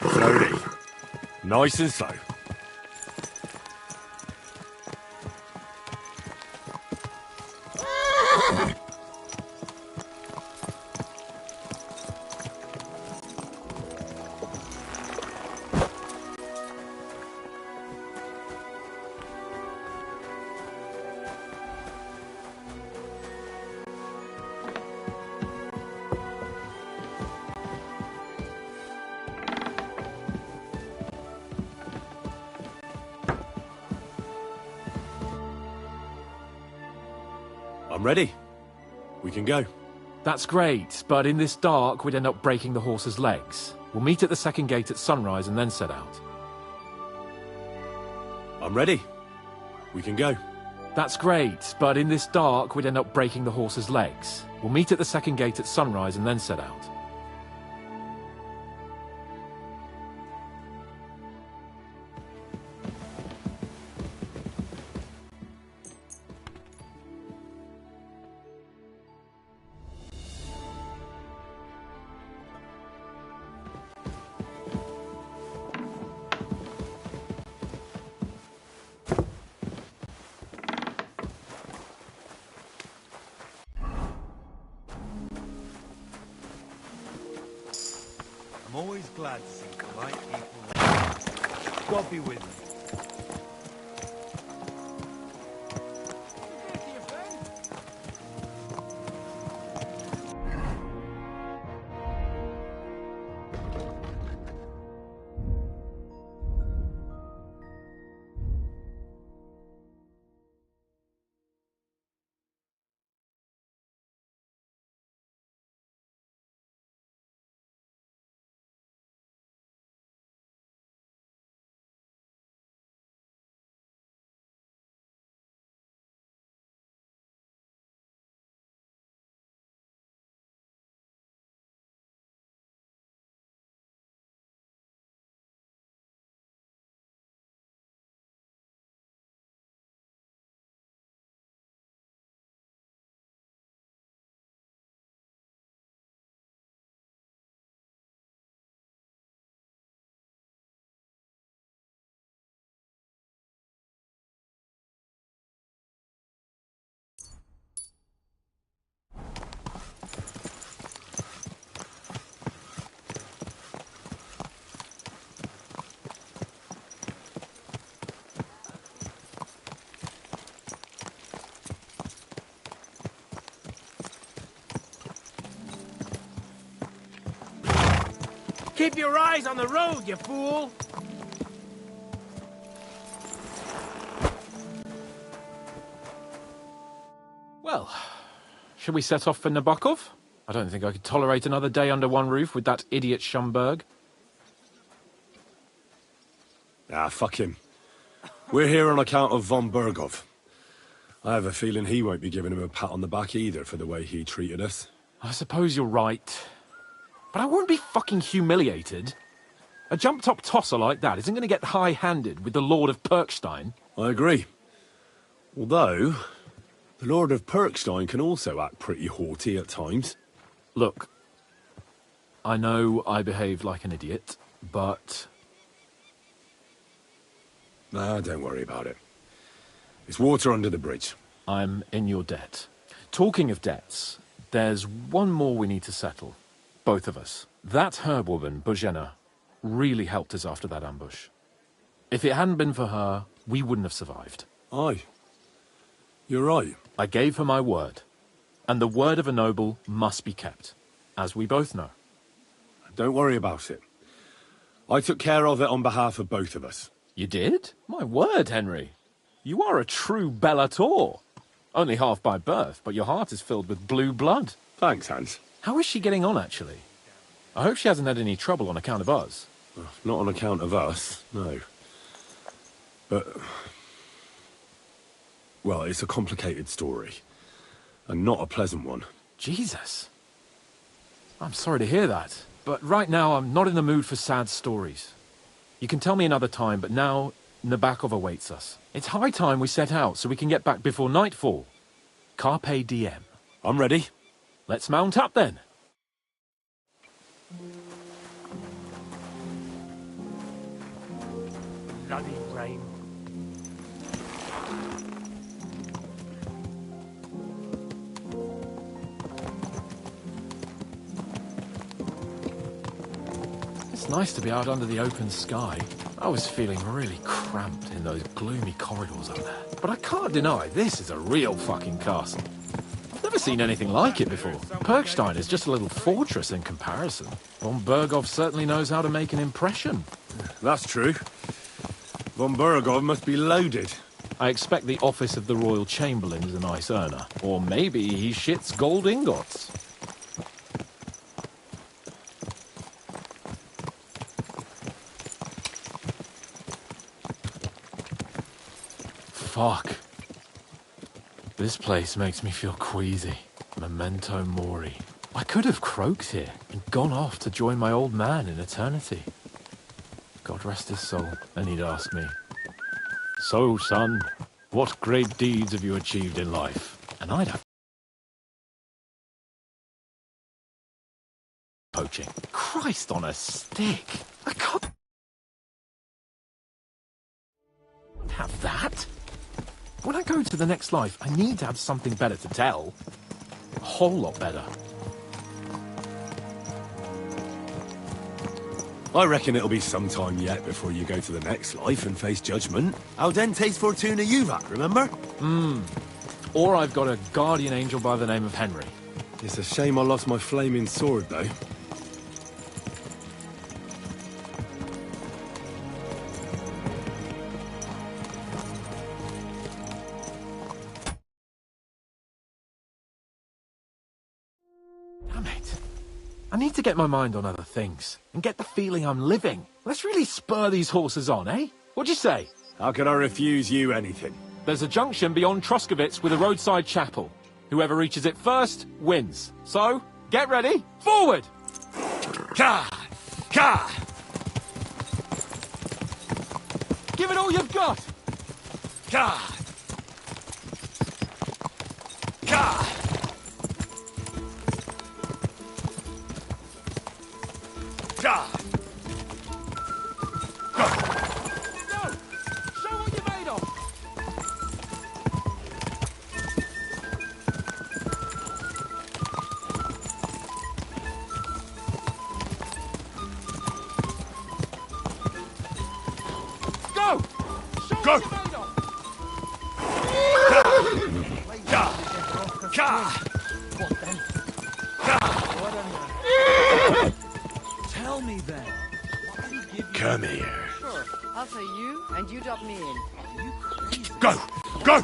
Slowly. Nice and slow. I'm ready. We can go. That's great, but in this dark, we'd end up breaking the horse's legs. We'll meet at the second gate at sunrise and then set out. I'm ready. We can go. That's great, but in this dark, we'd end up breaking the horse's legs. We'll meet at the second gate at sunrise and then set out. I'm always glad to see polite people. God be with me. Keep your eyes on the road, you fool! Well, shall we set off for Nabokov? I don't think I could tolerate another day under one roof with that idiot Schomburg. Ah, fuck him. We're here on account of von Bergov. I have a feeling he won't be giving him a pat on the back either for the way he treated us. I suppose you're right. But I won't be fucking humiliated. A jump-top tosser like that isn't going to get high-handed with the Lord of Perkstein. I agree. Although, the Lord of Perkstein can also act pretty haughty at times. Look, I know I behaved like an idiot, but... Nah, don't worry about it. It's water under the bridge. I'm in your debt. Talking of debts, there's one more we need to settle. Both of us. That herbwoman, Bozhena, really helped us after that ambush. If it hadn't been for her, we wouldn't have survived. Aye. You're right. I gave her my word. And the word of a noble must be kept, as we both know. Don't worry about it. I took care of it on behalf of both of us. You did? My word, Henry. You are a true bellator. Only half by birth, but your heart is filled with blue blood. Thanks, Hans. How is she getting on, actually? I hope she hasn't had any trouble on account of us. Not on account of us, no. But... well, it's a complicated story. And not a pleasant one. Jesus. I'm sorry to hear that. But right now, I'm not in the mood for sad stories. You can tell me another time, but now, Nabokov awaits us. It's high time we set out so we can get back before nightfall. Carpe diem. I'm ready. Let's mount up then. Bloody rain. It's nice to be out under the open sky. I was feeling really cramped in those gloomy corridors up there. But I can't deny, this is a real fucking castle. I've never seen anything like it before. Perkstein is just a little fortress in comparison. Von Berghoff certainly knows how to make an impression. That's true. Von Berghoff must be loaded. I expect the office of the Royal Chamberlain is a nice earner. Or maybe he shits gold ingots. Fuck. This place makes me feel queasy. Memento mori. I could have croaked here and gone off to join my old man in eternity. God rest his soul. And he'd ask me, "So, son, what great deeds have you achieved in life?" And I'd have... poaching. Christ on a stick. I can't have that. When I go to the next life, I need to have something better to tell. A whole lot better. I reckon it'll be some time yet before you go to the next life and face judgment. Audente's Fortuna Juvat, remember? Or I've got a guardian angel by the name of Henry. It's a shame I lost my flaming sword, though. Damn it. I need to get my mind on other things and get the feeling I'm living. Let's really spur these horses on, eh? What'd you say? How can I refuse you anything? There's a junction beyond Troskovitz with a roadside chapel. Whoever reaches it first wins. So, get ready. Forward! Ka! Ka! Give it all you've got! Ka! Ka! Ka! Go! Show what you're made of! Go! Show Go! what you're made of! Ka! Ka! What then? Tell me then. What did he give you? Come here. Sure, I'll say you, and you drop me in. Are you crazy? Go! Go!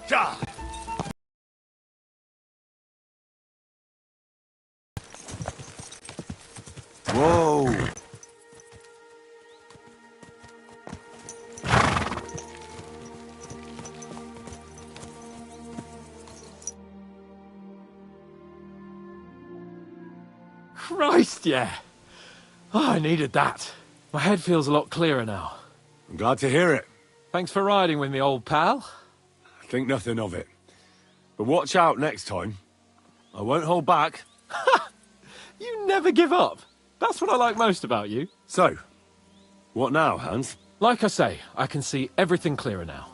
Ka! Whoa! Christ, yeah. Oh, I needed that. My head feels a lot clearer now. I'm glad to hear it. Thanks for riding with me, old pal. Think nothing of it. But watch out next time. I won't hold back. You never give up. That's what I like most about you. So, what now, Hans? Like I say, I can see everything clearer now.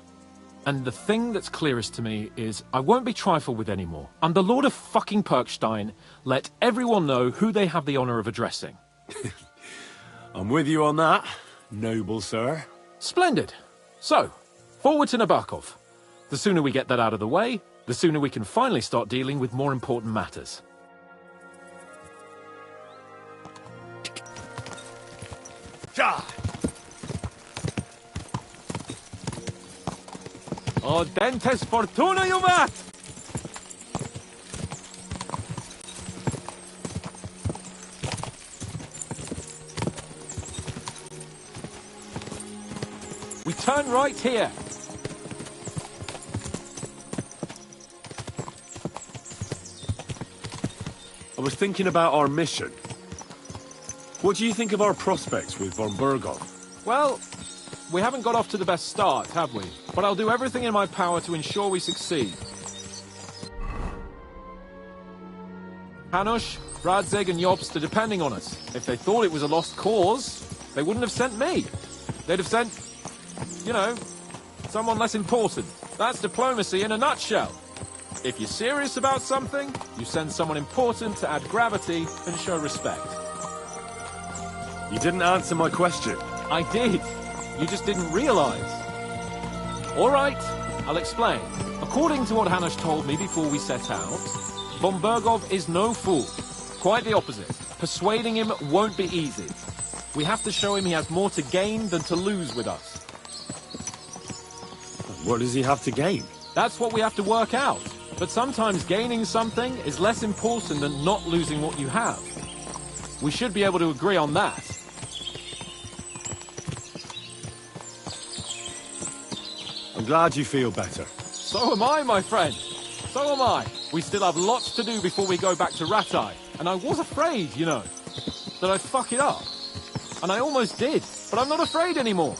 And the thing that's clearest to me is I won't be trifled with anymore. I'm the Lord of fucking Perkstein. Let everyone know who they have the honor of addressing. I'm with you on that, noble sir. Splendid. So, forward to Nabokov. The sooner we get that out of the way, the sooner we can finally start dealing with more important matters. Ja! O dentes fortuna juvat! We turn right here. I was thinking about our mission. What do you think of our prospects with von Burgov? Well, we haven't got off to the best start, have we? But I'll do everything in my power to ensure we succeed. Hanush, Radzig and Jobst are depending on us. If they thought it was a lost cause, they wouldn't have sent me. They'd have sent, you know, someone less important. That's diplomacy in a nutshell. If you're serious about something, you send someone important to add gravity and show respect. You didn't answer my question. I did. You just didn't realize. All right, I'll explain. According to what Hanush told me before we set out, von Burgov is no fool. Quite the opposite. Persuading him won't be easy. We have to show him he has more to gain than to lose with us. What does he have to gain? That's what we have to work out. But sometimes gaining something is less important than not losing what you have. We should be able to agree on that. I'm glad you feel better. So am I, my friend. So am I. We still have lots to do before we go back to Ratai. And I was afraid, you know, that I'd fuck it up. And I almost did. But I'm not afraid anymore.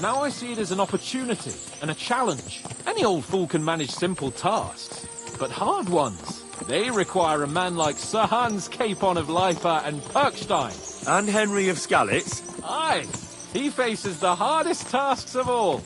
Now I see it as an opportunity and a challenge. Any old fool can manage simple tasks. But hard ones, they require a man like Sir Hans Capon of Leipa and Perkstein. And Henry of Skalitz? Aye, he faces the hardest tasks of all.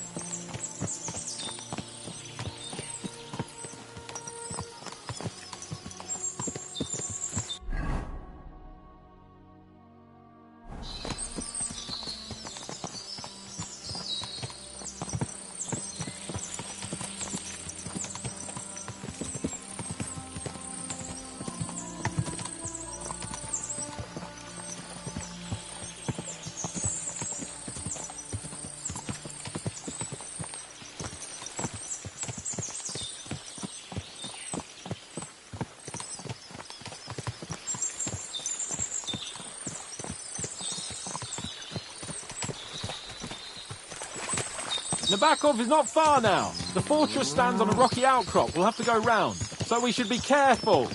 Nabokov is not far now. The fortress stands on a rocky outcrop. We'll have to go round. So we should be careful.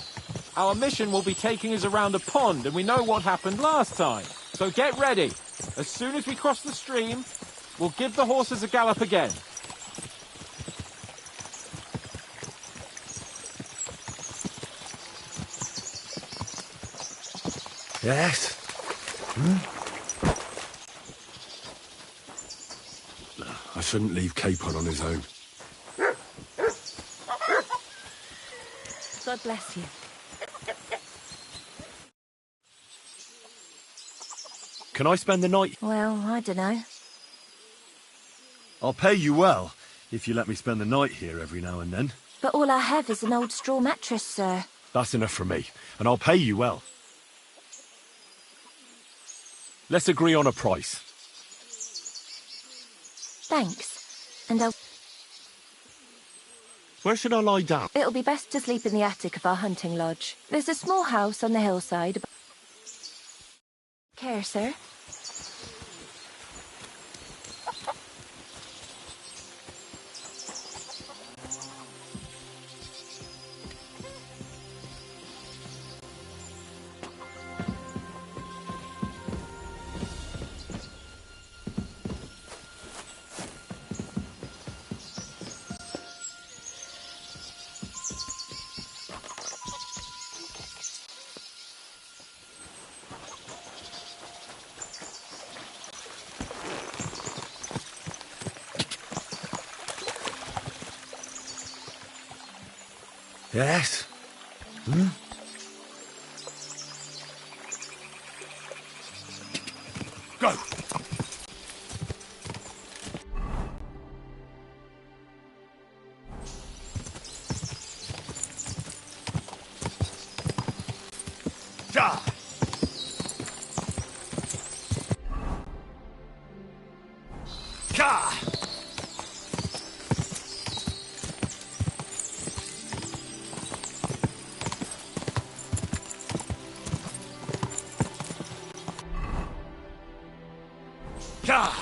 Our mission will be taking us around a pond, and we know what happened last time. So get ready. As soon as we cross the stream, we'll give the horses a gallop again. Yes? I shouldn't leave Capon on his own. God bless you. Can I spend the night? Well, I don't know. I'll pay you well, if you let me spend the night here every now and then. But all I have is an old straw mattress, sir. That's enough for me, and I'll pay you well. Let's agree on a price. Thanks. And Where should I lie down? it'll be best to sleep in the attic of our hunting lodge. There's a small house on the hillside. Care, sir? Yes? Go! Ja! Ka! Ka!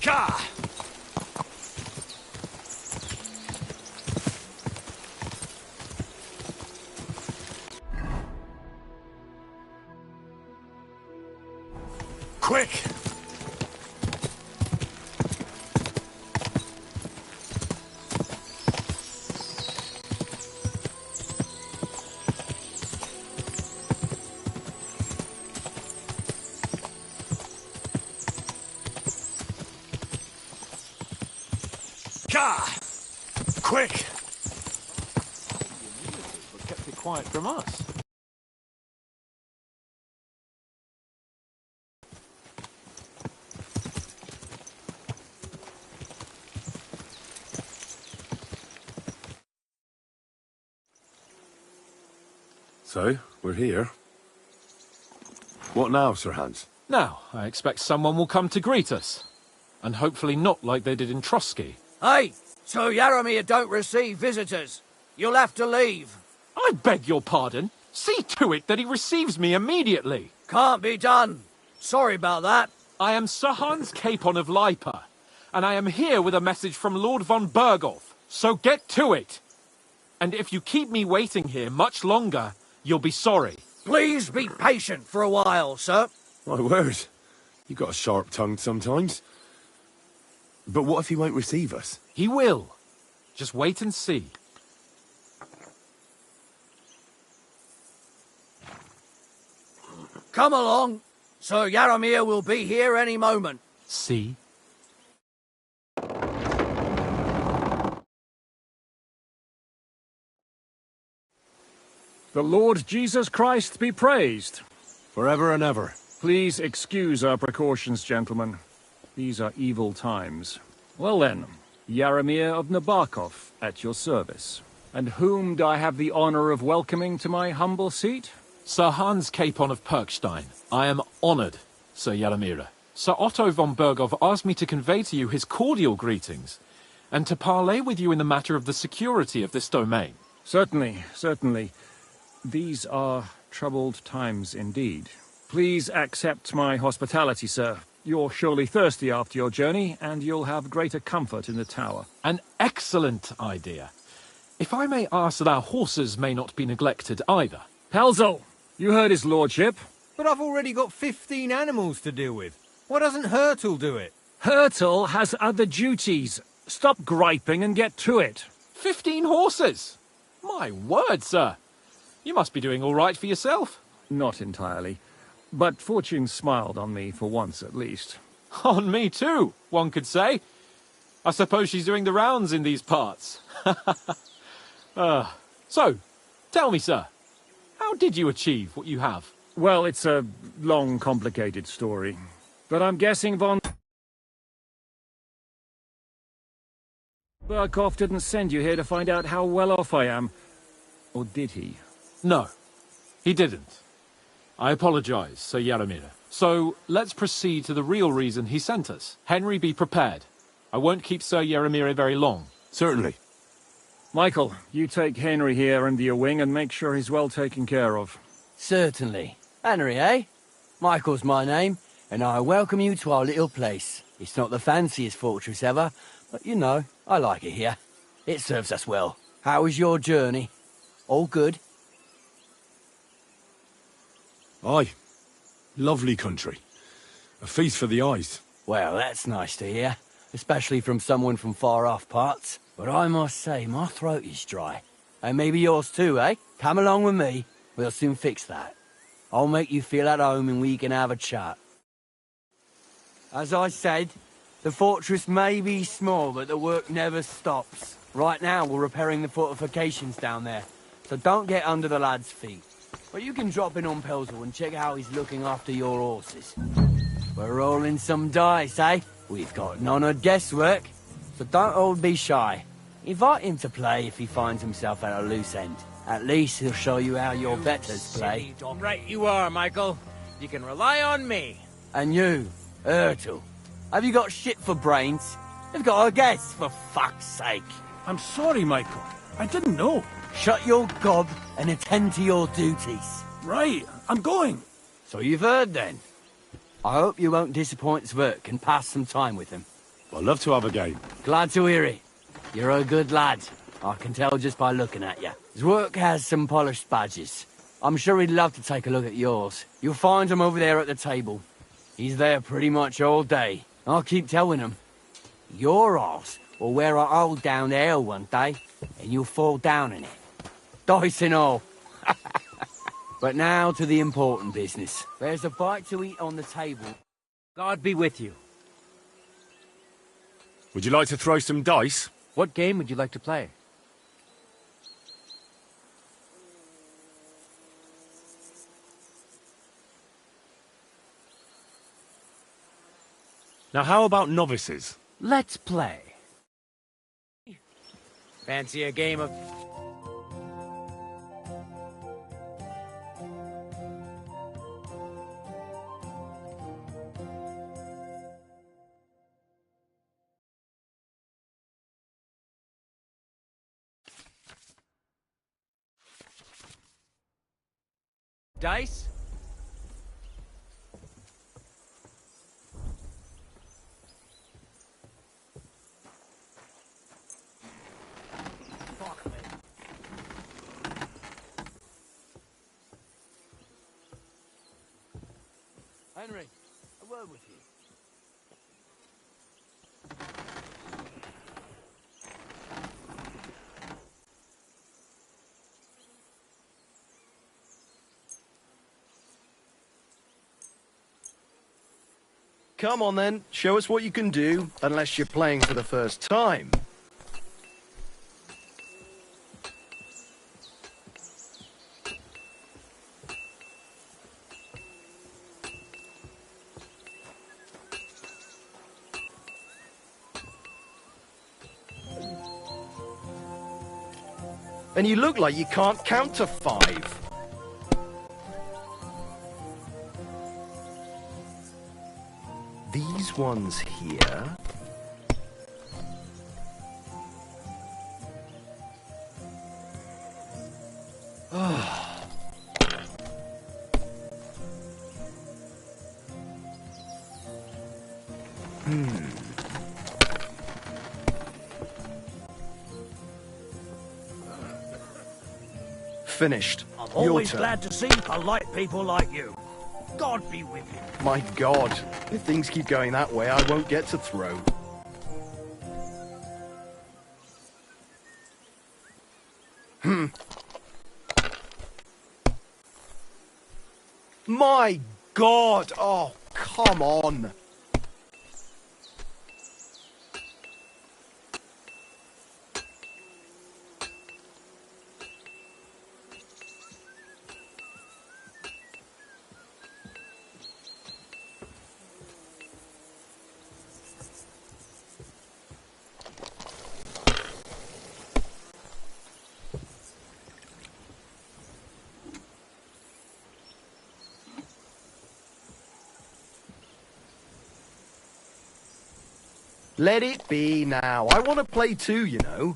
Ka! Quick! Ka! Quick! But kept it quiet from us. So, we're here. What now, Sir Hans? Now, I expect someone will come to greet us. And hopefully not like they did in Trotsky. Hey, so Yaramir don't receive visitors. You'll have to leave. I beg your pardon. See to it that he receives me immediately. Can't be done. Sorry about that. I am Sir Hans Capon of Lipa, and I am here with a message from Lord von Berghoff. So get to it. And if you keep me waiting here much longer, you'll be sorry. Please be patient for a while, sir. My word. You got a sharp tongue sometimes. But what if he won't receive us? He will. Just wait and see. Come along. Sir Yaramir will be here any moment. See? The Lord Jesus Christ be praised. Forever and ever. Please excuse our precautions, gentlemen. These are evil times. Well then, Yaramir of Nabokov, at your service. And whom do I have the honor of welcoming to my humble seat? Sir Hans Capon of Perkstein. I am honoured, Sir Yaramir. Sir Otto von Berghoff asked me to convey to you his cordial greetings, and to parley with you in the matter of the security of this domain. Certainly, certainly. These are troubled times indeed. Please accept my hospitality, sir. You're surely thirsty after your journey, and you'll have greater comfort in the tower. An excellent idea. If I may ask that our horses may not be neglected either. Pelzel, you heard his lordship. But I've already got 15 animals to deal with. Why doesn't Hurtle do it? Hurtle has other duties. Stop griping and get to it. 15 horses! My word, sir. You must be doing all right for yourself. Not entirely. But fortune smiled on me for once at least. On me too, one could say. I suppose she's doing the rounds in these parts. So, tell me, sir, how did you achieve what you have? Well, it's a long, complicated story. But I'm guessing von Berghoff didn't send you here to find out how well off I am. Or did he? No, he didn't. I apologize, Sir Yaramir. So, let's proceed to the real reason he sent us. Henry, be prepared. I won't keep Sir Yaramir very long. Certainly. Michael, you take Henry here under your wing and make sure he's well taken care of. Certainly. Henry, eh? Michael's my name, and I welcome you to our little place. It's not the fanciest fortress ever, but you know, I like it here. It serves us well. How was your journey? All good? Aye. Lovely country. A feast for the eyes. Well, that's nice to hear, especially from someone from far-off parts. But I must say, my throat is dry. And maybe yours too, eh? Come along with me. We'll soon fix that. I'll make you feel at home and we can have a chat. As I said, the fortress may be small, but the work never stops. Right now, we're repairing the fortifications down there, so don't get under the lad's feet. But you can drop in on Pelzel and check how he's looking after your horses. We're rolling some dice, eh? We've got none of guesswork, so don't all be shy. Invite him to play if he finds himself at a loose end. At least he'll show you how your betters play. Right you are, Michael. You can rely on me. And you, Ertl, have you got shit for brains? You've got a guess, for fuck's sake. I'm sorry, Michael. I didn't know. Shut your gob and attend to your duties. Right, I'm going. So you've heard then. I hope you won't disappoint Zwerk and pass some time with him. I'd love to have a game. Glad to hear it. You're a good lad. I can tell just by looking at you. Zwerk has some polished badges. I'm sure he'd love to take a look at yours. You'll find him over there at the table. He's there pretty much all day. I'll keep telling him. Your arse will wear a hole down there one day, and you'll fall down in it. Dice and all. But now to the important business. There's a bite to eat on the table. God be with you. Would you like to throw some dice? What game would you like to play? Now how about novices? Let's play. Fancy a game of... dice? Henry, a word with you. Come on then, show us what you can do, unless you're playing for the first time. And you look like you can't count to 5. These ones here. Finished. I'm Your always turn. glad to see polite people like you. God be with you. My God, if things keep going that way, I won't get to throw. My God! Oh, come on! Let it be now. I want to play too, you know.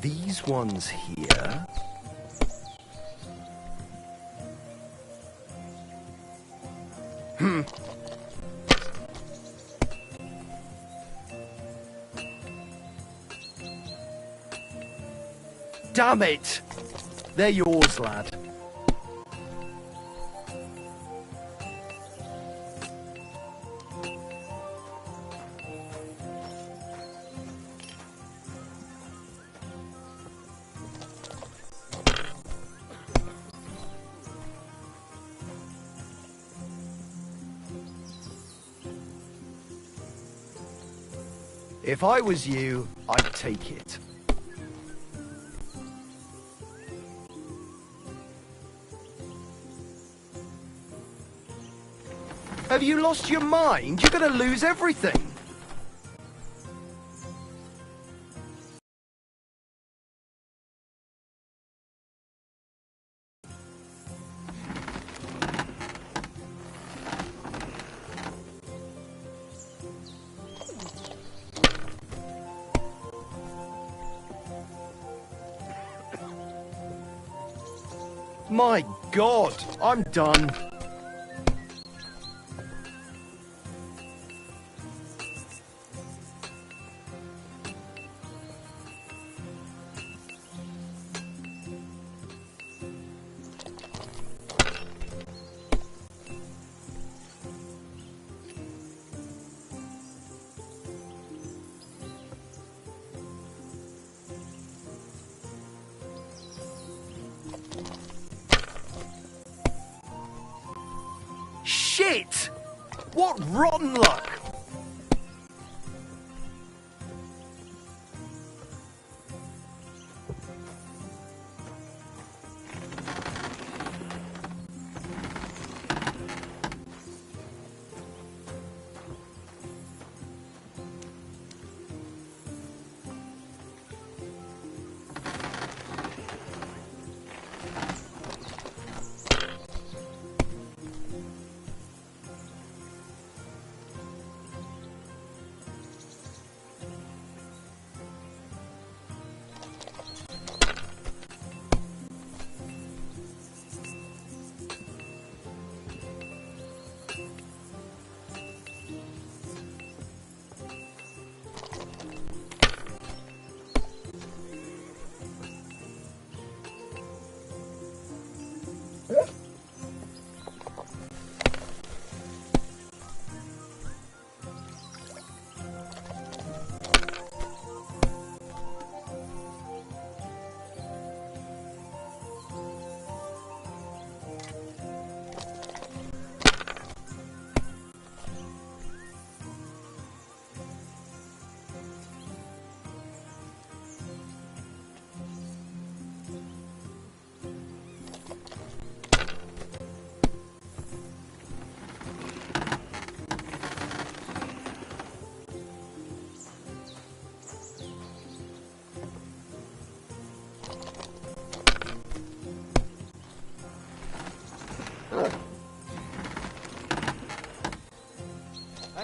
these ones here... Damn it! They're yours, lad. If I was you, I'd take it. Have you lost your mind? You're gonna lose everything. My God, I'm done. Shit! What rotten luck!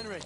Henry.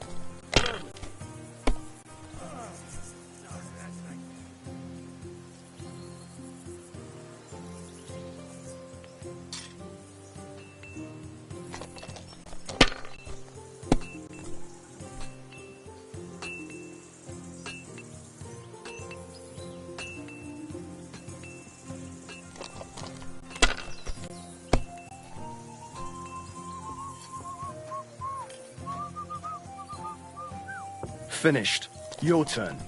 Finished. Your turn.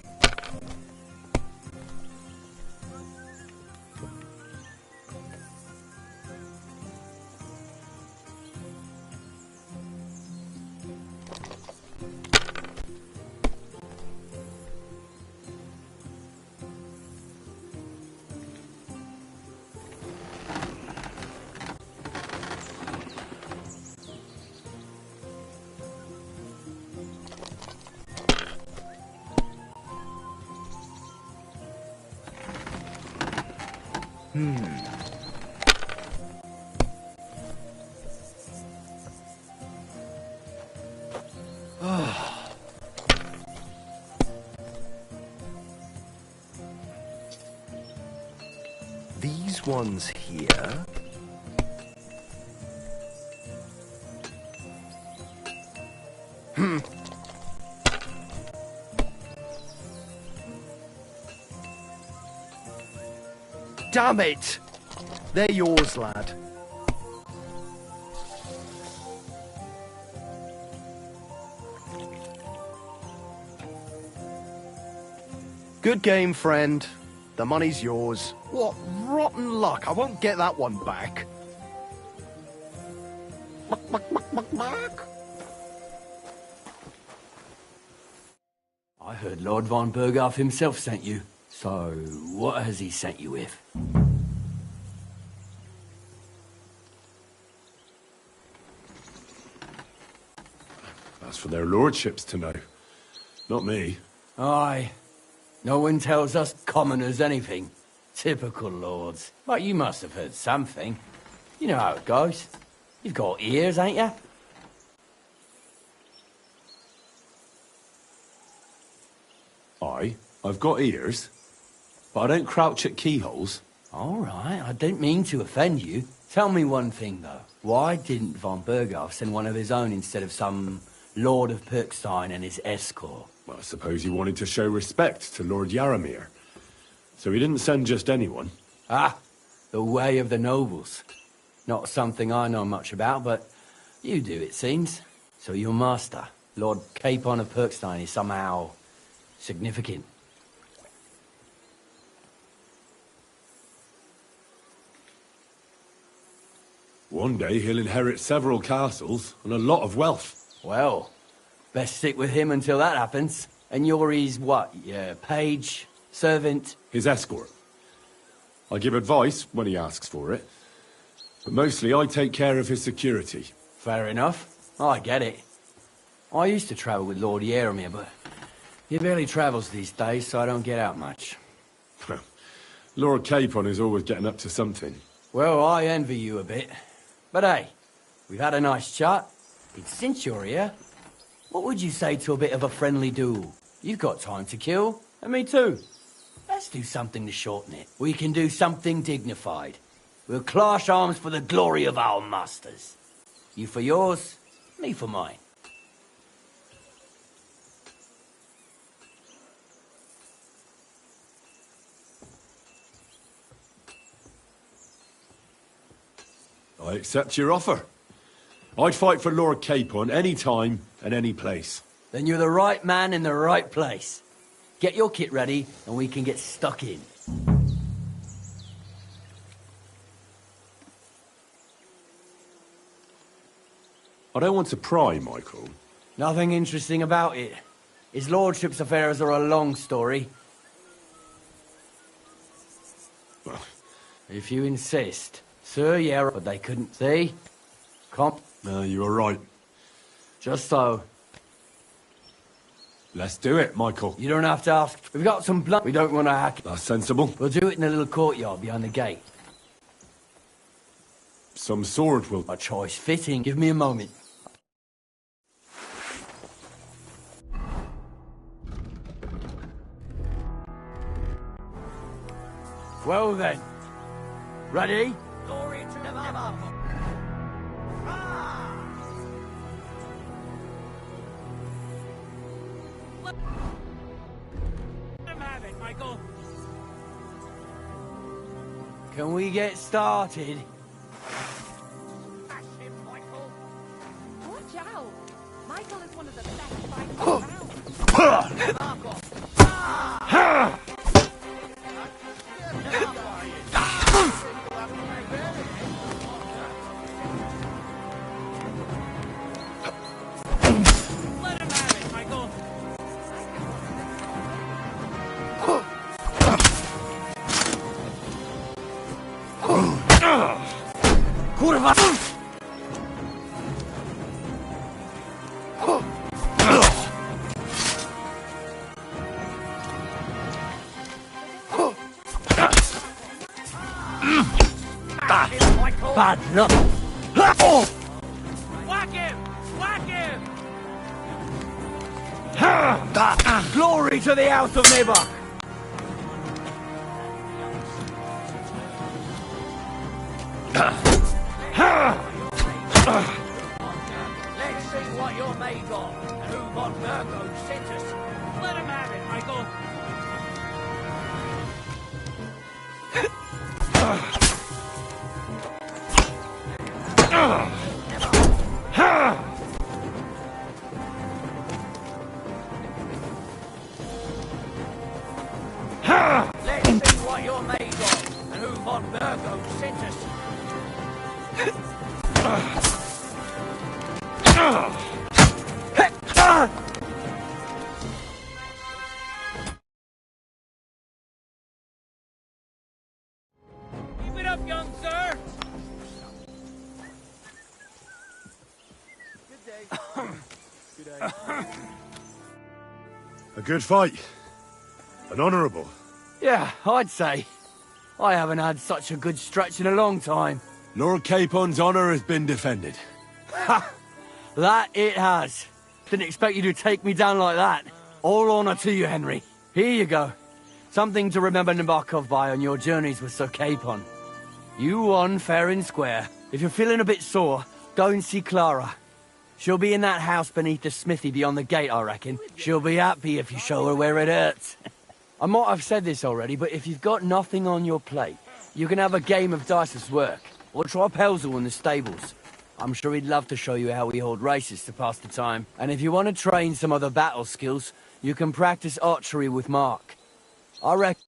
these ones here. Damn it! They're yours, lad. Good game, friend. The money's yours. What rotten luck. I won't get that one back. I heard Lord von Berghoff himself sent you. So, what has he sent you with? That's for their lordships to know. Not me. Aye. No one tells us commoners anything. Typical lords. But you must have heard something. You know how it goes. You've got ears, ain't you? I've got ears, but I don't crouch at keyholes. All right, I didn't mean to offend you. Tell me one thing, though. Why didn't von Berghoff send one of his own instead of some Lord of Pirkstein and his escort? Well, I suppose he wanted to show respect to Lord Yaramir. So he didn't send just anyone. Ah, the way of the nobles. Not something I know much about, but you do, it seems. So your master, Lord Capon of Pirkstein, is somehow significant. One day he'll inherit several castles and a lot of wealth. Well, best stick with him until that happens. And you're his, what, page, servant? His escort. I give advice when he asks for it. But mostly I take care of his security. Fair enough. I get it. I used to travel with Lord Yaramir, but he barely travels these days, so I don't get out much. Lord Capon is always getting up to something. Well, I envy you a bit. But hey, we've had a nice chat. It's since you're here. What would you say to a bit of a friendly duel? You've got time to kill, and me too. Let's do something to shorten it. We can do something dignified. We'll clash arms for the glory of our masters. You for yours, me for mine. I accept your offer. I'd fight for Lord Capon any time and any place. Then you're the right man in the right place. Get your kit ready, and we can get stuck in. I don't want to pry, Michael. Nothing interesting about it. His lordship's affairs are a long story. If you insist. Sir, yeah, but they couldn't see. Come. No, you were right. Just so. Let's do it, Michael. You don't have to ask. We've got some blunt. We don't want to hack. That's sensible. We'll do it in a little courtyard behind the gate. Some sword will... A choice fitting. Give me a moment. Well then. Ready? Glory to the Mama! Let him have it, Michael. Can we get started? Smash him, Michael. Watch out! Michael is one of the best fighters around. Let him have it, Michael. Kurwa! Smash him, Michael. Bad luck! Whack him! Whack him! Glory to the House of Nibok! Virgo sent us. Let him have it, Michael. Let's see what you're made of, and who von Virgo sent us. Keep it up, young sir. A good fight. An honourable. Yeah, I'd say. I haven't had such a good stretch in a long time. Lord Capon's honour has been defended. Ha! That it has. Didn't expect you to take me down like that. All honour to you, Henry. Here you go. Something to remember Nabokov by on your journeys with Sir Capon. You won fair and square. If you're feeling a bit sore, go and see Clara. She'll be in that house beneath the smithy beyond the gate, I reckon. She'll be happy if you show her where it hurts. I might have said this already, but if you've got nothing on your plate, you can have a game of dice's work, or try Pelzel in the stables. I'm sure he'd love to show you how we hold races to pass the time. And if you want to train some other battle skills, you can practice archery with Mark. I reckon...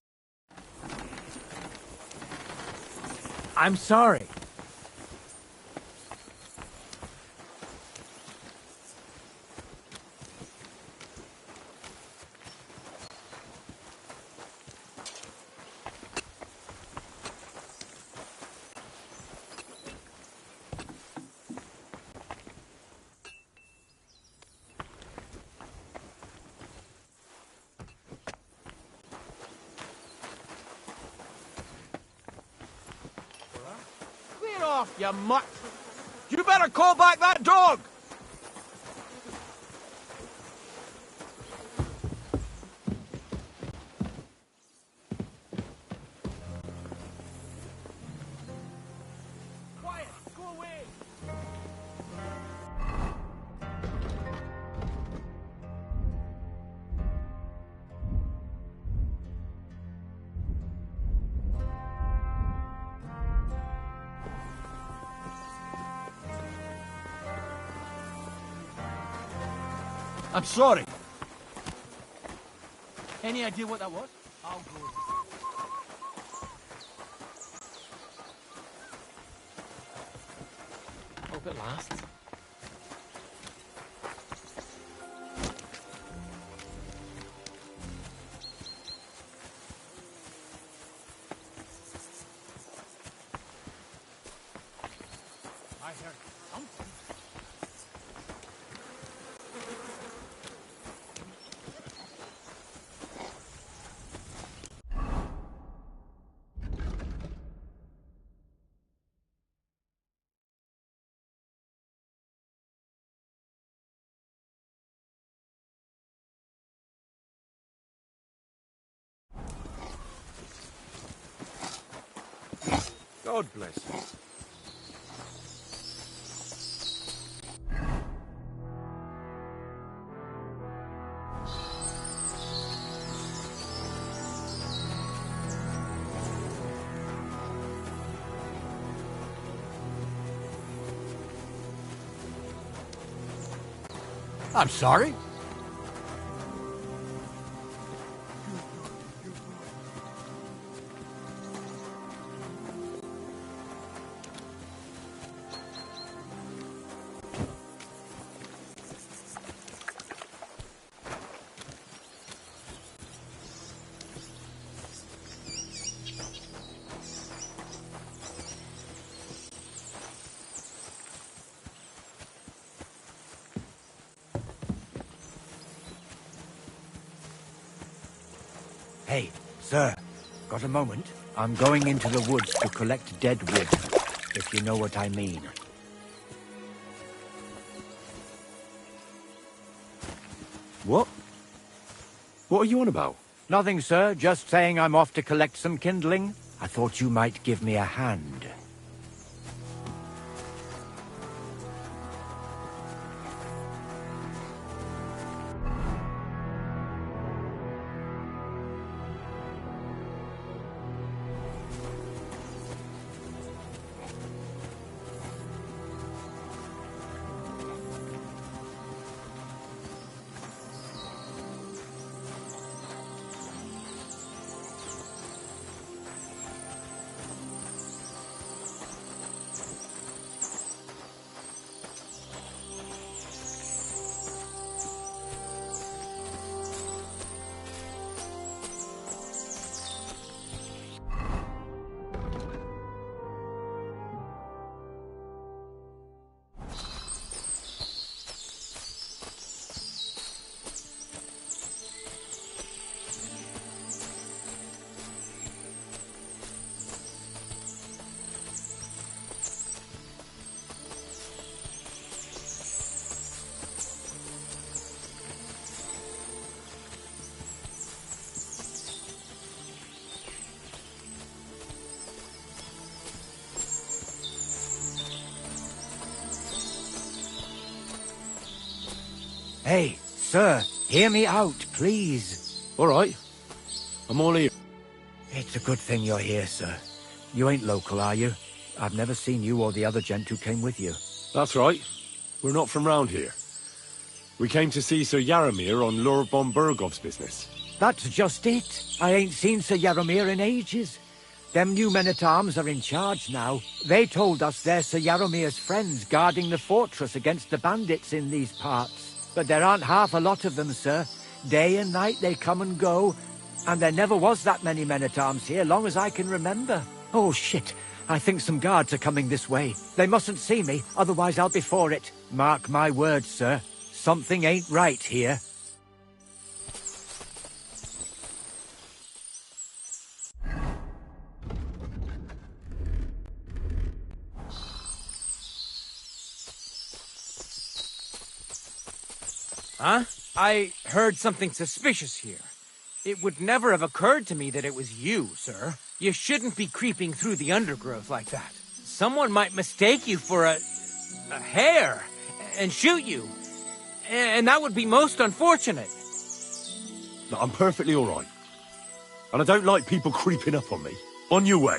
I'm sorry. Clear off, you mutt! You better call back that dog! Quiet! Go away! I'm sorry. Any idea what that was? I'll go. Hope it lasts. I heard something. God bless you. I'm sorry. Hey, sir, got a moment? I'm going into the woods to collect dead wood, if you know what I mean. What? What are you on about? Nothing, sir, just saying I'm off to collect some kindling. I thought you might give me a hand. Hey, sir, hear me out, please. All right. I'm all ears. It's a good thing you're here, sir. You ain't local, are you? I've never seen you or the other gent who came with you. That's right. We're not from round here. We came to see Sir Yaramir on Lord von Bergov's business. That's just it. I ain't seen Sir Yaramir in ages. Them new men-at-arms are in charge now. They told us they're Sir Yaramir's friends guarding the fortress against the bandits in these parts. But there aren't half a lot of them, sir. Day and night they come and go, and there never was that many men-at-arms here, long as I can remember. Oh, shit. I think some guards are coming this way. They mustn't see me, otherwise I'll be for it. Mark my words, sir. Something ain't right here. Huh? I heard something suspicious here. It would never have occurred to me that it was you, sir. You shouldn't be creeping through the undergrowth like that. Someone might mistake you for a hare and shoot you. And that would be most unfortunate. No, I'm perfectly all right. And I don't like people creeping up on me. On your way.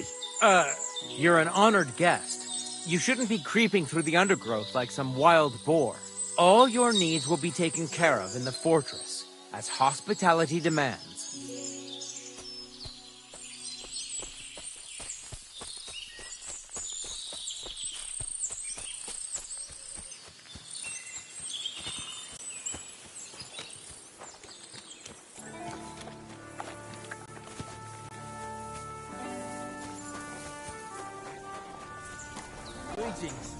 You're an honored guest. You shouldn't be creeping through the undergrowth like some wild boar. All your needs will be taken care of in the fortress, as hospitality demands. Greetings.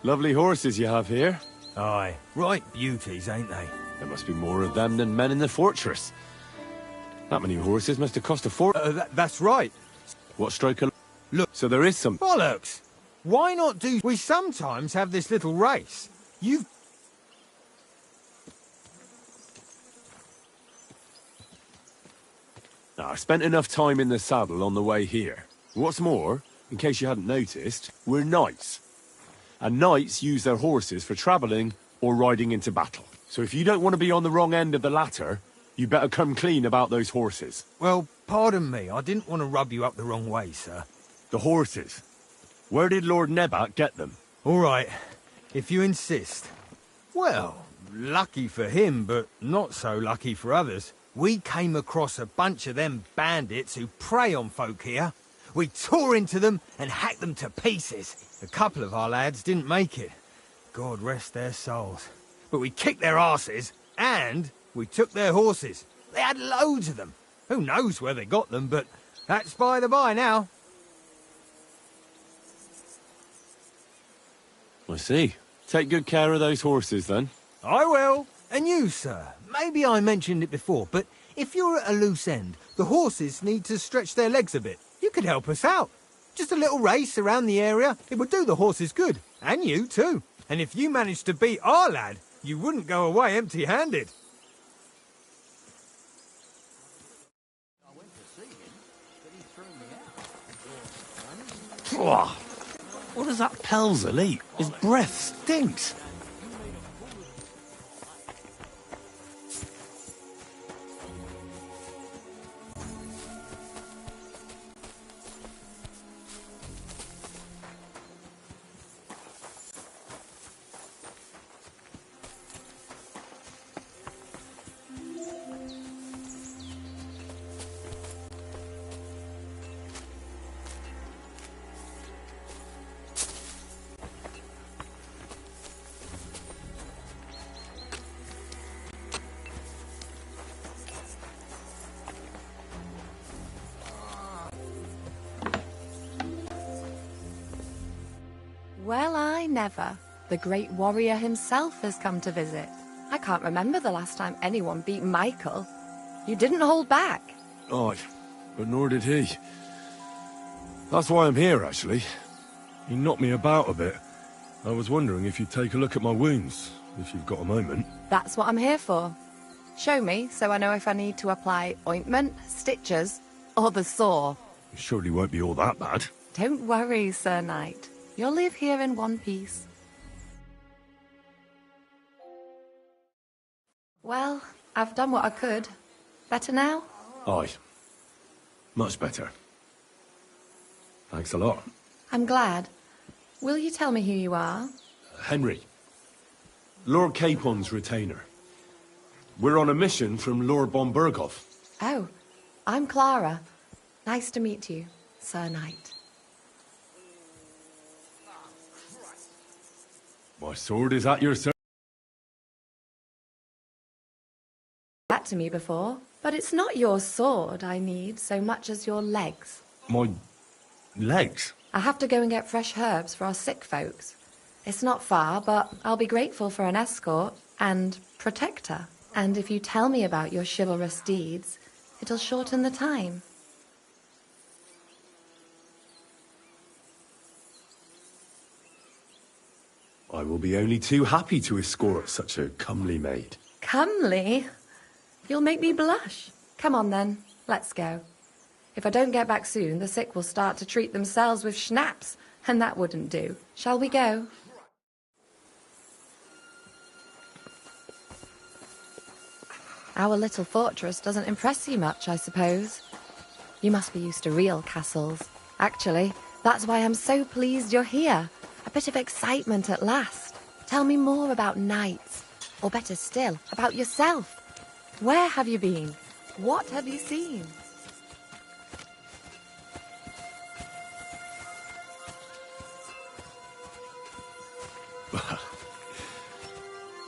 Lovely horses you have here. Aye, right beauties, ain't they? There must be more of them than men in the fortress. That many horses must have cost a fortune. That's right. What stroke of... Look. So there is some... Bollocks! Why not do... We sometimes have this little race. You've... I spent enough time in the saddle on the way here. What's more, in case you hadn't noticed, we're knights. And knights use their horses for travelling or riding into battle. So if you don't want to be on the wrong end of the latter, you better come clean about those horses. Well, pardon me, I didn't want to rub you up the wrong way, sir. The horses? Where did Lord Nebat get them? All right, if you insist. Well, lucky for him, but not so lucky for others. We came across a bunch of them bandits who prey on folk here. We tore into them and hacked them to pieces. A couple of our lads didn't make it. God rest their souls. But we kicked their asses, and we took their horses. They had loads of them. Who knows where they got them, but that's by the by now. I see. Take good care of those horses, then. I will. And you, sir. Maybe I mentioned it before, but if you're at a loose end, the horses need to stretch their legs a bit. You could help us out. Just a little race around the area. It would do the horses good. And you, too. And if you managed to beat our lad, you wouldn't go away empty-handed. I went to see him, but he threw me out. What does that Pelzel eat? His breath stinks. Well, I never. The great warrior himself has come to visit. I can't remember the last time anyone beat Michael. You didn't hold back. Oh, but nor did he. That's why I'm here, actually. He knocked me about a bit. I was wondering if you'd take a look at my wounds, if you've got a moment. That's what I'm here for. Show me, so I know if I need to apply ointment, stitches, or the saw. It surely won't be all that bad. Don't worry, Sir Knight. You'll live here in one piece. Well, I've done what I could. Better now? Aye. Much better. Thanks a lot. I'm glad. Will you tell me who you are? Henry. Lord Capon's retainer. We're on a mission from Lord Bombergov. Oh, I'm Clara. Nice to meet you, Sir Knight. My sword is at your service. That to me before, but it's not your sword I need so much as your legs. My legs? I have to go and get fresh herbs for our sick folks. It's not far, but I'll be grateful for an escort and protector. And if you tell me about your chivalrous deeds, it'll shorten the time. I will be only too happy to escort such a comely maid. Comely? You'll make me blush. Come on then, let's go. If I don't get back soon, the sick will start to treat themselves with schnapps, and that wouldn't do. Shall we go? Our little fortress doesn't impress you much, I suppose. You must be used to real castles. Actually, that's why I'm so pleased you're here. A bit of excitement at last. Tell me more about knights, or better still, about yourself. Where have you been? What have you seen?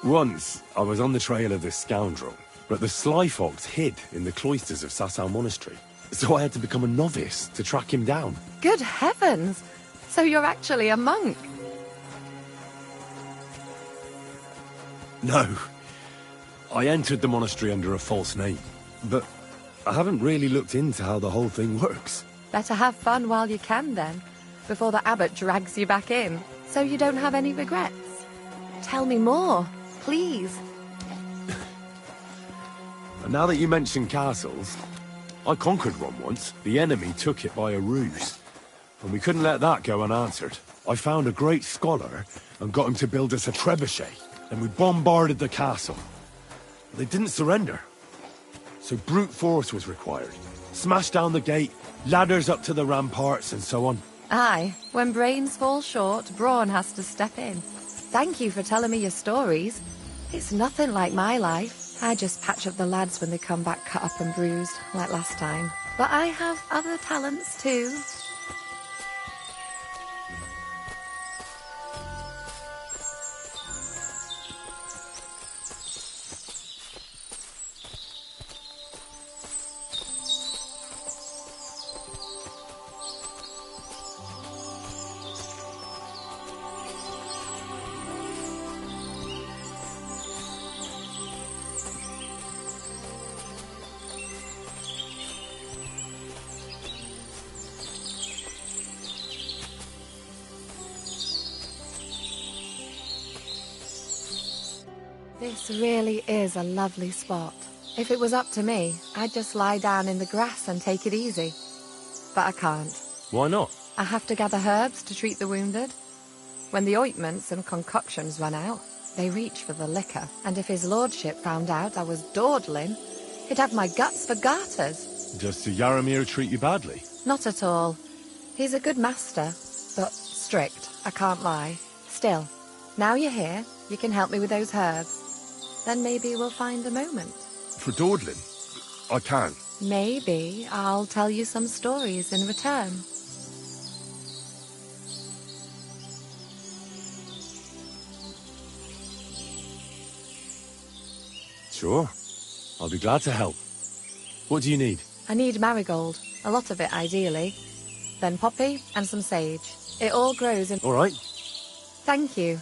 Once, I was on the trail of this scoundrel, but the sly fox hid in the cloisters of Sasau Monastery. So I had to become a novice to track him down. Good heavens! So you're actually a monk? No. I entered the monastery under a false name, but I haven't really looked into how the whole thing works. Better have fun while you can then, before the abbot drags you back in, so you don't have any regrets. Tell me more, please. And now that you mention castles, I conquered one once. The enemy took it by a ruse, and we couldn't let that go unanswered. I found a great scholar and got him to build us a trebuchet. Then we bombarded the castle. They didn't surrender. So brute force was required. Smash down the gate, ladders up to the ramparts, and so on. Aye, when brains fall short, brawn has to step in. Thank you for telling me your stories. It's nothing like my life. I just patch up the lads when they come back cut up and bruised, like last time. But I have other talents too. This really is a lovely spot. If it was up to me, I'd just lie down in the grass and take it easy. But I can't. Why not? I have to gather herbs to treat the wounded. When the ointments and concoctions run out, they reach for the liquor. And if his lordship found out I was dawdling, he'd have my guts for garters. Does Sir Yaramir treat you badly? Not at all. He's a good master, but strict, I can't lie. Still, now you're here, you can help me with those herbs. Then maybe we'll find a moment. For dawdling? I can. Maybe I'll tell you some stories in return. Sure. I'll be glad to help. What do you need? I need marigold, a lot of it ideally. Then poppy and some sage. It all grows in... All right. Thank you.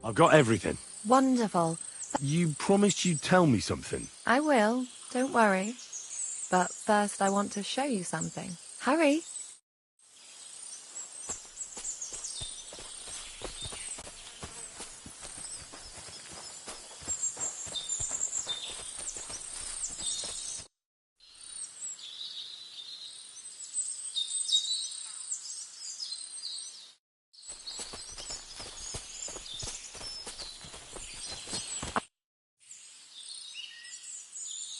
I've got everything. Wonderful. You promised you'd tell me something. I will, don't worry. But first I want to show you something. Hurry.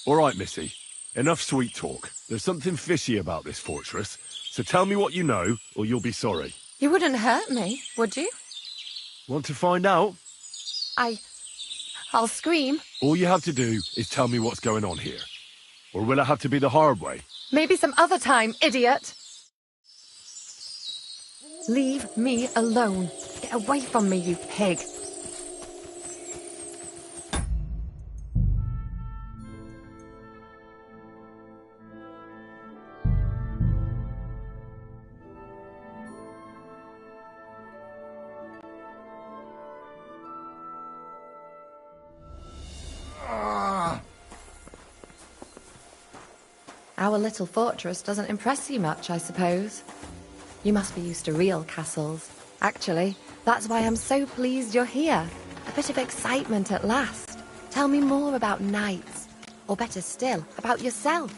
All right, Missy. Enough sweet talk. There's something fishy about this fortress, so tell me what you know, or you'll be sorry. You wouldn't hurt me, would you? Want to find out? I'll scream. All you have to do is tell me what's going on here. Or will it have to be the hard way? Maybe some other time, idiot. Leave me alone. Get away from me, you pig. Our little fortress doesn't impress you much, I suppose. You must be used to real castles. Actually, that's why I'm so pleased you're here. A bit of excitement at last. Tell me more about knights. Or better still, about yourself.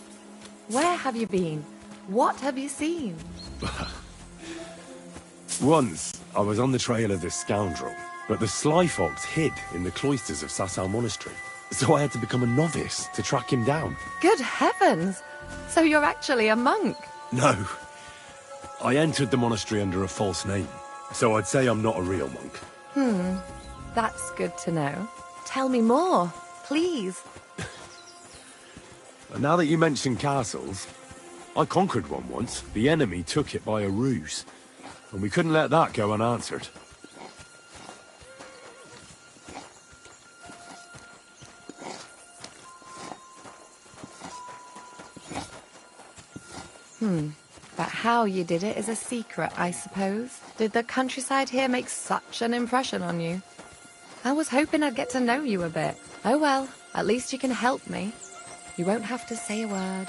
Where have you been? What have you seen? Once, I was on the trail of this scoundrel, but the sly fox hid in the cloisters of Sasau Monastery. So I had to become a novice to track him down. Good heavens! So you're actually a monk? No. I entered the monastery under a false name, so I'd say I'm not a real monk. That's good to know. Tell me more, please. Now that you mention castles, I conquered one once. The enemy took it by a ruse, and we couldn't let that go unanswered. But how you did it is a secret, I suppose. Did the countryside here make such an impression on you? I was hoping I'd get to know you a bit. Oh well, at least you can help me. You won't have to say a word.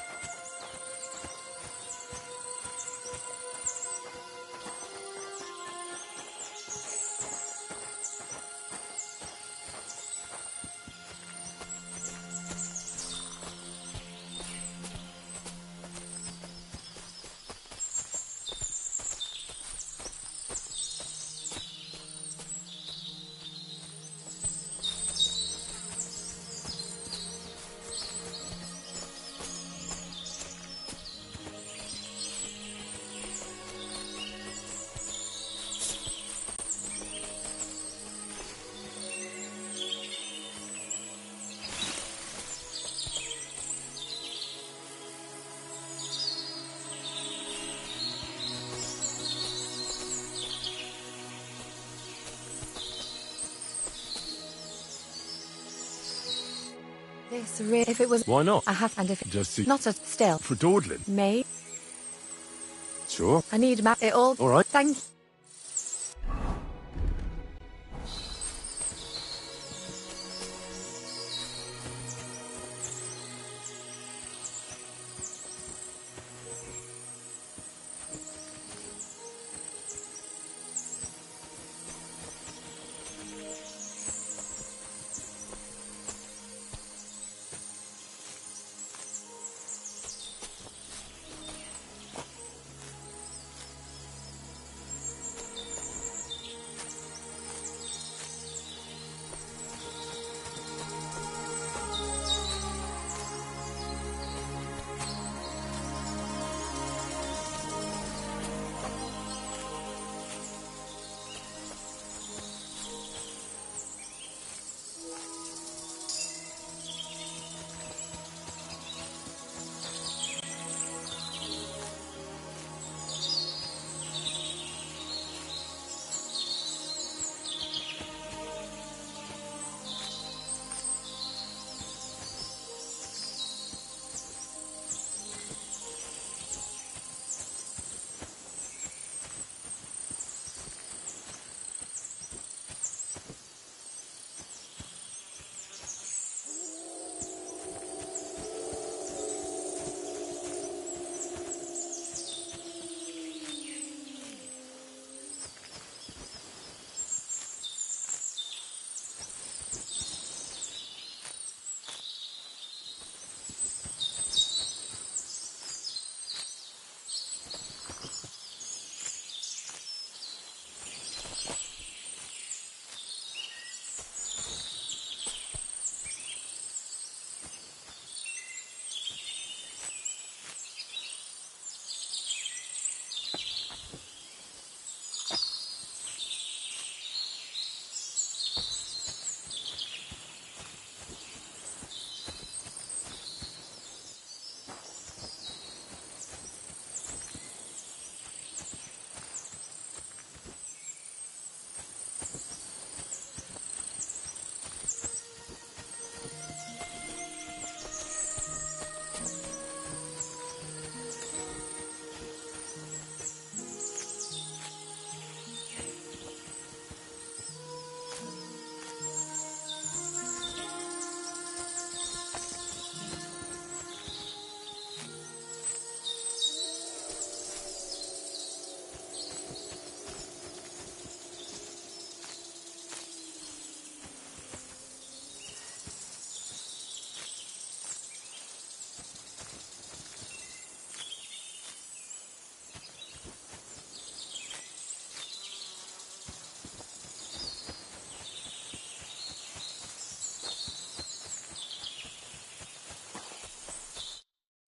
If it was... Why not? I have, and if it... Just to... Not a still. For dawdling. May. Sure. I need it all. All right. Thank you.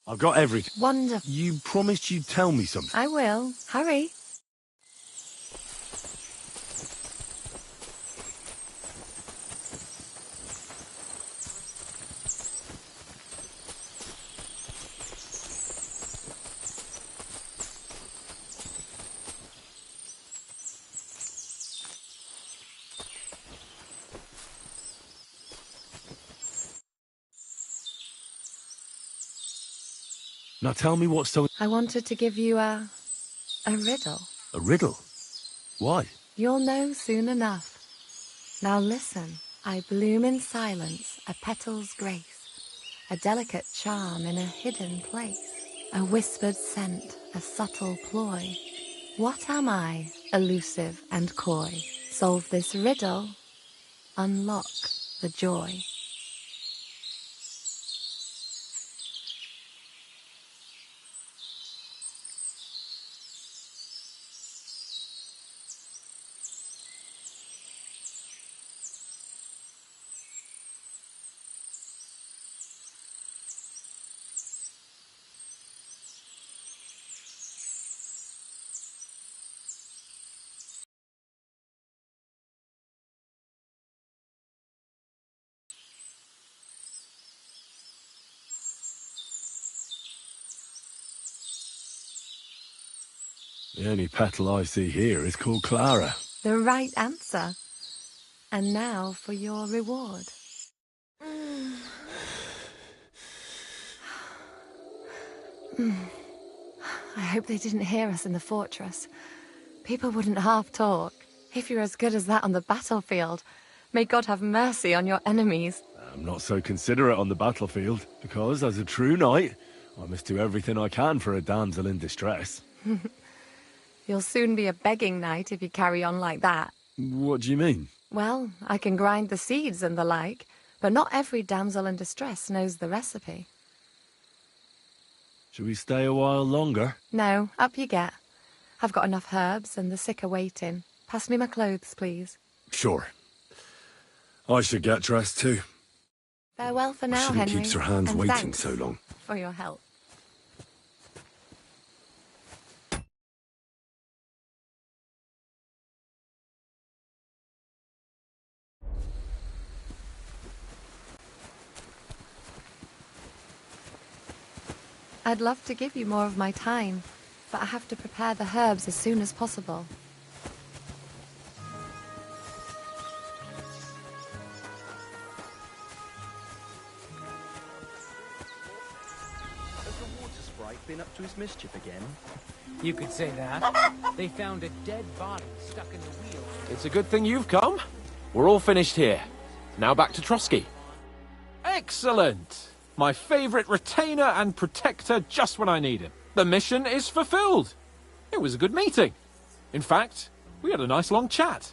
I've got everything. Wonderful. You promised you'd tell me something. I will. Hurry. Now tell me what's so... I wanted to give you a riddle. A riddle? Why? You'll know soon enough. Now listen. I bloom in silence, a petal's grace, a delicate charm in a hidden place, a whispered scent, a subtle ploy. What am I, elusive and coy? Solve this riddle, unlock the joy. The only petal I see here is called Clara. The right answer. And now for your reward. I hope they didn't hear us in the fortress. People wouldn't half talk. If you're as good as that on the battlefield, may God have mercy on your enemies. I'm not so considerate on the battlefield, because as a true knight, I must do everything I can for a damsel in distress. You'll soon be a begging knight if you carry on like that. What do you mean? Well, I can grind the seeds and the like, but not every damsel in distress knows the recipe. Shall we stay a while longer? No, up you get. I've got enough herbs and the sick are waiting. Pass me my clothes, please. Sure. I should get dressed too. Farewell for I now, shouldn't Henry. keep Sir Hans and waiting thanks so long. for your help. I'd love to give you more of my time, but I have to prepare the herbs as soon as possible. Has the water sprite been up to his mischief again? You could say that. They found a dead body stuck in the wheel. It's a good thing you've come. We're all finished here. Now back to Trotsky. Excellent! My favourite retainer and protector just when I need him. The mission is fulfilled. It was a good meeting. In fact, we had a nice long chat.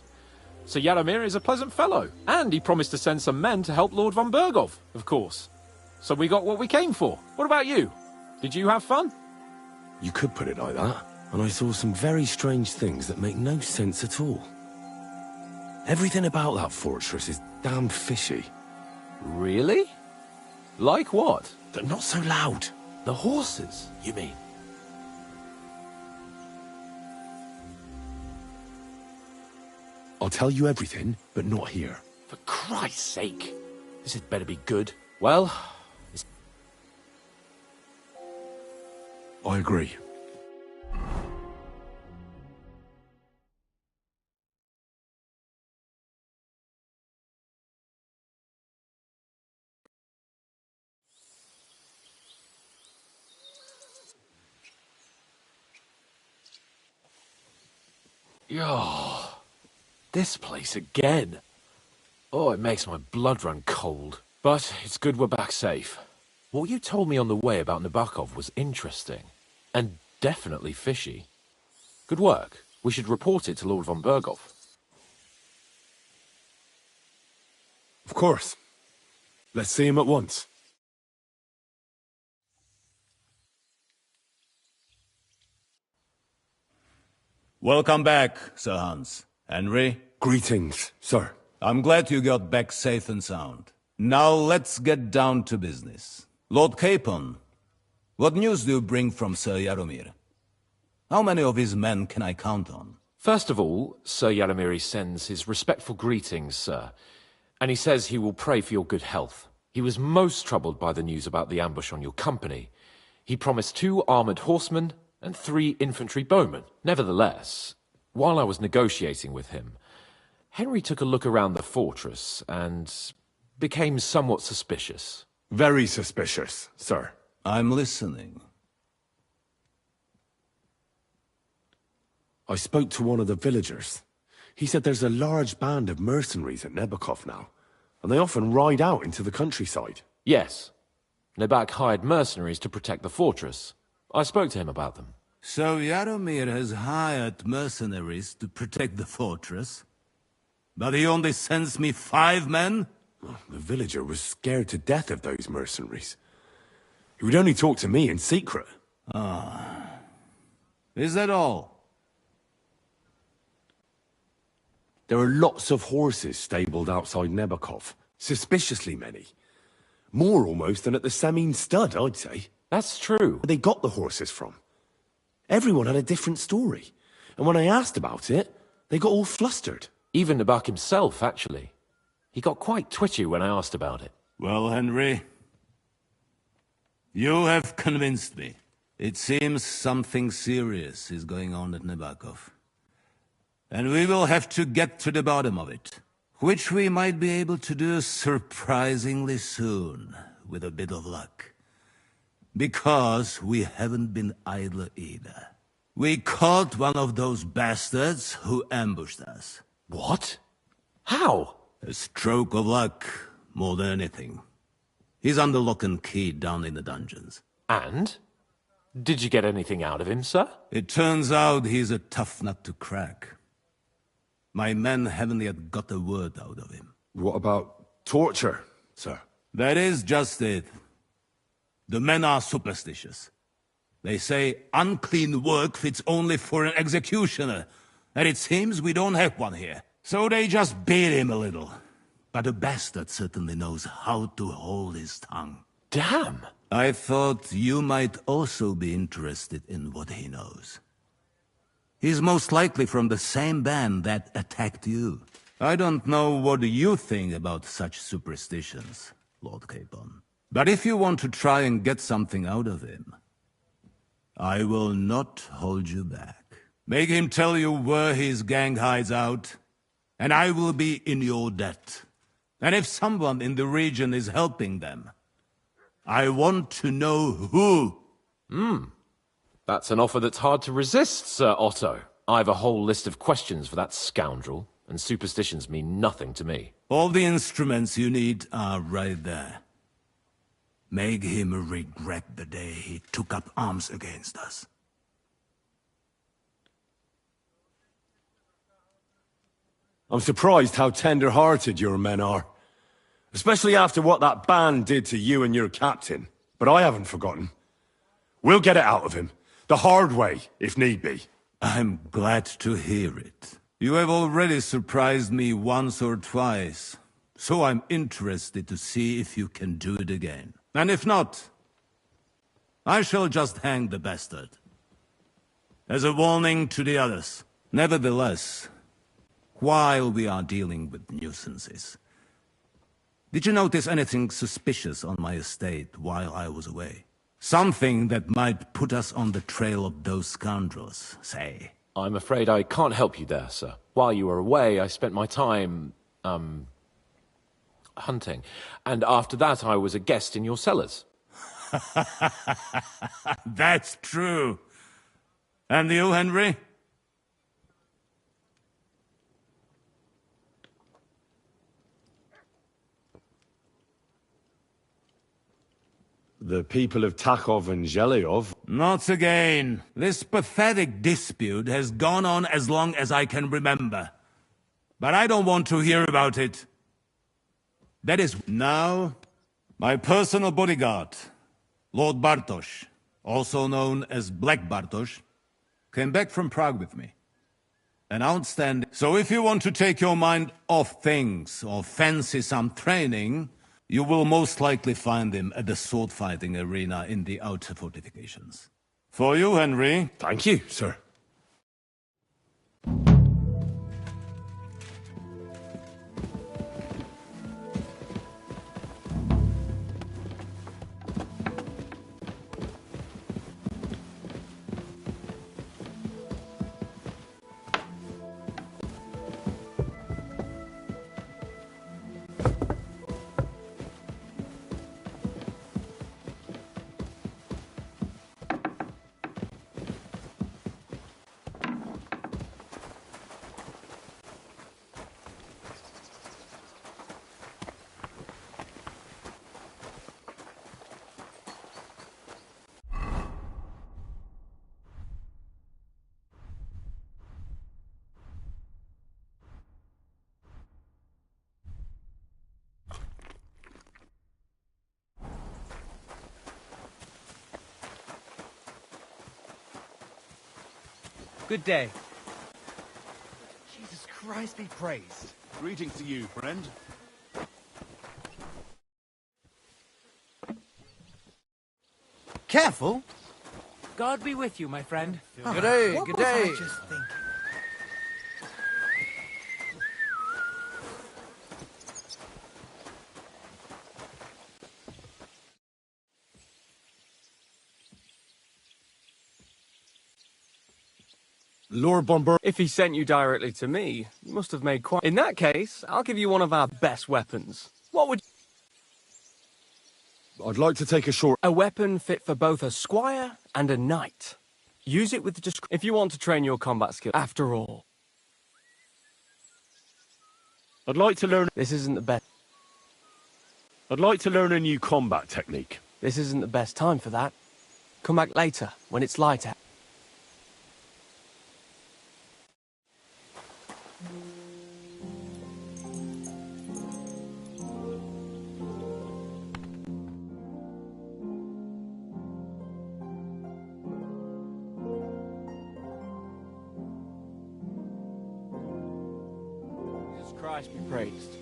Sir Yaromir is a pleasant fellow, and he promised to send some men to help Lord von Bergov, of course. So we got what we came for. What about you? Did you have fun? You could put it like that. And I saw some very strange things that make no sense at all. Everything about that fortress is damn fishy. Really? Like what? They're not so loud. The horses, you mean? I'll tell you everything, but not here. For Christ's sake. This had better be good. Well, I agree. Oh, this place again. Oh, it makes my blood run cold. But it's good we're back safe. What you told me on the way about Nabokov was interesting. And definitely fishy. Good work. We should report it to Lord von Bergov. Of course. Let's see him at once. Welcome back, Sir Hans. Henry? Greetings, sir. I'm glad you got back safe and sound. Now let's get down to business. Lord Capon, What news do you bring from Sir Yaromir? How many of his men can I count on? First of all, Sir Yaromir sends his respectful greetings, sir. And he says he will pray for your good health. He was most troubled by the news about the ambush on your company. He promised 2 armored horsemen and 3 infantry bowmen. Nevertheless, while I was negotiating with him, Henry took a look around the fortress and became somewhat suspicious. Very suspicious, sir. I'm listening. I spoke to one of the villagers. He said there's a large band of mercenaries at Nebakov now, and they often ride out into the countryside. Yes. Nebak hired mercenaries to protect the fortress. I spoke to him about them. So Yaromir has hired mercenaries to protect the fortress? But he only sends me 5 men? The villager was scared to death of those mercenaries. He would only talk to me in secret. Ah. Is that all? There are lots of horses stabled outside Nebakov. Suspiciously many. More almost than at the Samin stud, I'd say. That's true. Where they got the horses from. Everyone had a different story. And when I asked about it, they got all flustered. Even Nebak himself, actually. He got quite twitchy when I asked about it. Well, Henry, you have convinced me. It seems something serious is going on at Nebakov. And we will have to get to the bottom of it. Which we might be able to do surprisingly soon, with a bit of luck. Because we haven't been idle either. We caught one of those bastards who ambushed us. What? How? A stroke of luck, more than anything. He's under lock and key down in the dungeons. And? Did you get anything out of him, sir? It turns out he's a tough nut to crack. My men haven't yet got a word out of him. What about torture, sir? That is just it. The men are superstitious. They say unclean work fits only for an executioner, and it seems we don't have one here. So they just beat him a little. But the bastard certainly knows how to hold his tongue. Damn! I thought you might also be interested in what he knows. He's most likely from the same band that attacked you. I don't know what you think about such superstitions, Lord Capon. But if you want to try and get something out of him, I will not hold you back. Make him tell you where his gang hides out, and I will be in your debt. And if someone in the region is helping them, I want to know who. That's an offer that's hard to resist, Sir Otto. I've a whole list of questions for that scoundrel, and superstitions mean nothing to me. All the instruments you need are right there. Make him regret the day he took up arms against us. I'm surprised how tender-hearted your men are. Especially after what that band did to you and your captain. But I haven't forgotten. We'll get it out of him. The hard way, if need be. I'm glad to hear it. You have already surprised me once or twice, so I'm interested to see if you can do it again. And if not, I shall just hang the bastard. As a warning to the others. Nevertheless, while we are dealing with nuisances, did you notice anything suspicious on my estate while I was away? Something that might put us on the trail of those scoundrels, say. I'm afraid I can't help you there, sir. While you were away, I spent my time, hunting. And after that, I was a guest in your cellars. That's true. And you, Henry? The people of Takhov and Zhelyov. Not again. This pathetic dispute has gone on as long as I can remember. But I don't want to hear about it. That is now my personal bodyguard, Lord Bartosz, also known as Black Bartosz, came back from Prague with me. An outstanding... So if you want to take your mind off things or fancy some training, You will most likely find him at the sword-fighting arena in the outer fortifications. For you, Henry. Thank you, sir. Good day. Jesus Christ be praised. Greetings to you, friend. Careful. God be with you, my friend. Good day, What good was I day. just thinking? Lord Bomber. If he sent you directly to me, you must have made quite... In that case, I'll give you one of our best weapons. What would... I'd like to take a short... A weapon fit for both a squire and a knight. Use it with discretion if you want to train your combat skill. After all, I'd like to learn... This isn't the best... I'd like to learn a new combat technique. This isn't the best time for that. Come back later, when it's light out. Christ be praised.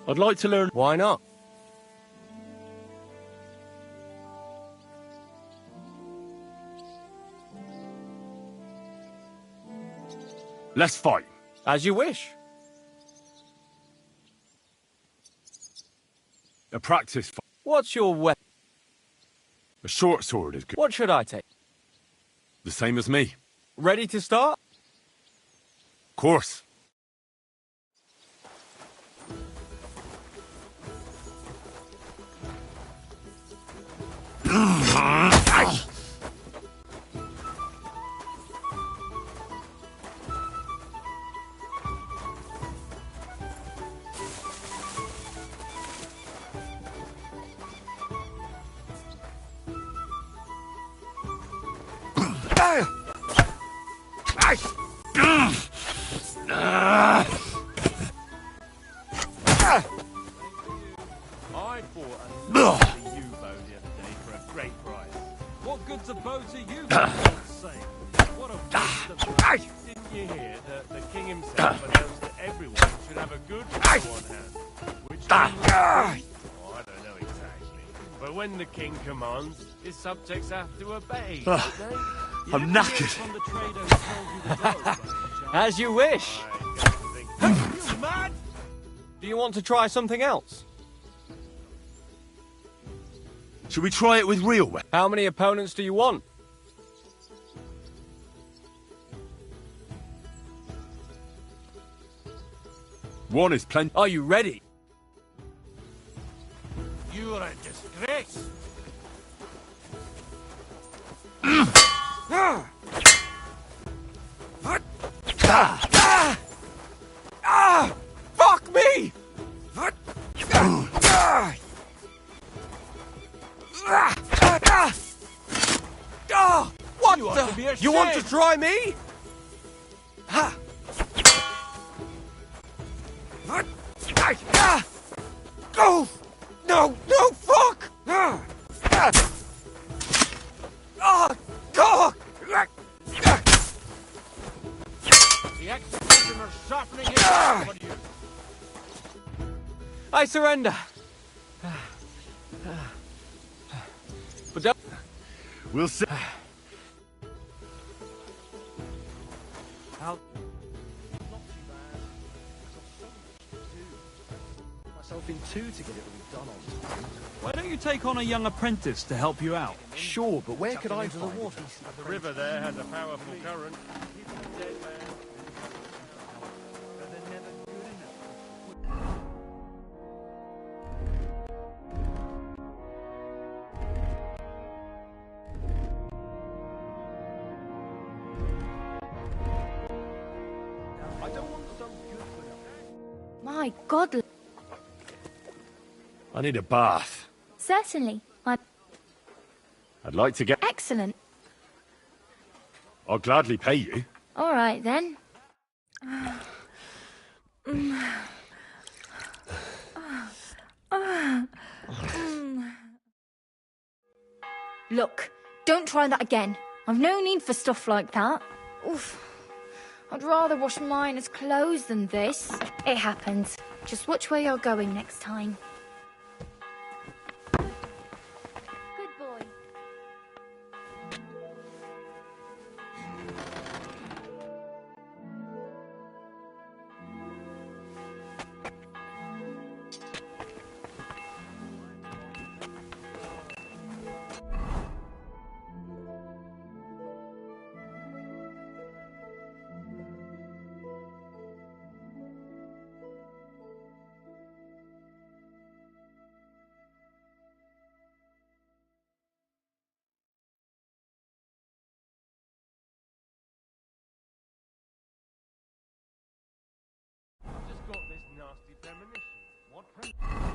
I'd like to learn... Why not? Let's fight. As you wish. A practice fight. What's your weapon? A short sword is good. What should I take? The same as me. Ready to start? Of course. I bought a lovely U-bow the other day for a great price. What good's a bow to you, for God's sake? What a waste of money. Didn't you hear that the king himself announced that everyone should have a good bow on hand? Which oh, I don't know exactly. But when the king commands, his subjects have to obey, don't they? I'm knackered. As you wish. You mad? Do you want to try something else? Should we try it with real weapons? How many opponents do you want? One is plenty. Are you ready? You are a disgrace. Fuck me! What You ought the? to be ashamed. You want to try me? Ha! Oh! No! No! Fuck! Ah! God! The executioner's sharpening his knife on you. I surrender. But don't... We'll see. How... Myself in two to get it all done on time. Why don't you take on a young apprentice to help you out? Sure, but where could I find it? The river there has a powerful current. I don't want some good for My God. I need a bath. Certainly. I'd like to get... Excellent. I'll gladly pay you. All right, then. Look, don't try that again. I've no need for stuff like that. Oof. I'd rather wash Miner's clothes than this. It happens. Just watch where you're going next time. Good boy. Just got this nasty premonition. What premonition?